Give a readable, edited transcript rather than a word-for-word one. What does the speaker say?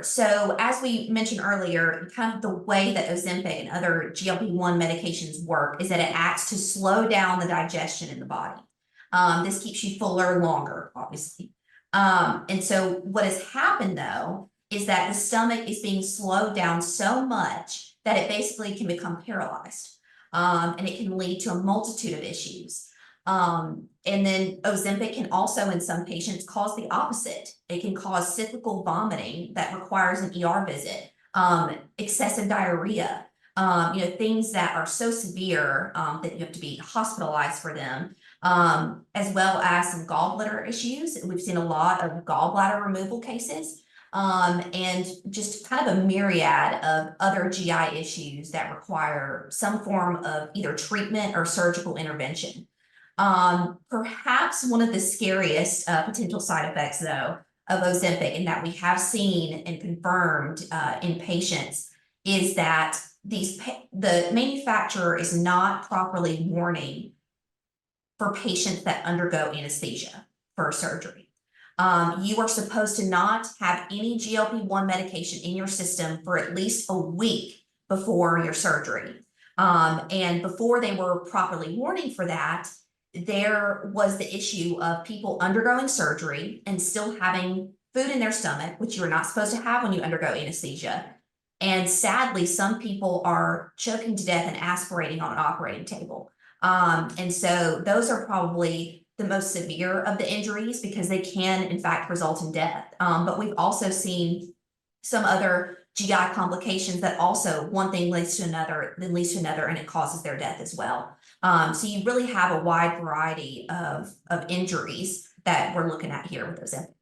So as we mentioned earlier, kind of the way that Ozempic and other GLP-1 medications work is that it acts to slow down the digestion in the body. This keeps you fuller longer, obviously. And so what has happened though, is that the stomach is being slowed down so much that it basically can become paralyzed. And it can lead to a multitude of issues. And then Ozempic can also, in some patients, cause the opposite. It can cause cyclical vomiting that requires an ER visit, excessive diarrhea, things that are so severe that you have to be hospitalized for them, as well as some gallbladder issues. We've seen a lot of gallbladder removal cases, and just kind of a myriad of other GI issues that require some form of either treatment or surgical intervention. Perhaps one of the scariest potential side effects, though, of Ozempic, and that we have seen and confirmed in patients, is that the manufacturer is not properly warning for patients that undergo anesthesia for surgery. You are supposed to not have any GLP-1 medication in your system for at least a week before your surgery. And before they were properly warning for that, there was the issue of people undergoing surgery and still having food in their stomach, which you are not supposed to have when you undergo anesthesia. And sadly, some people are choking to death and aspirating on an operating table. And so those are probably the most severe of the injuries because they can, in fact, result in death. But we've also seen some other GI complications that also one thing leads to another, then leads to another, and it causes their death as well. So you really have a wide variety of injuries that we're looking at here with Ozempic.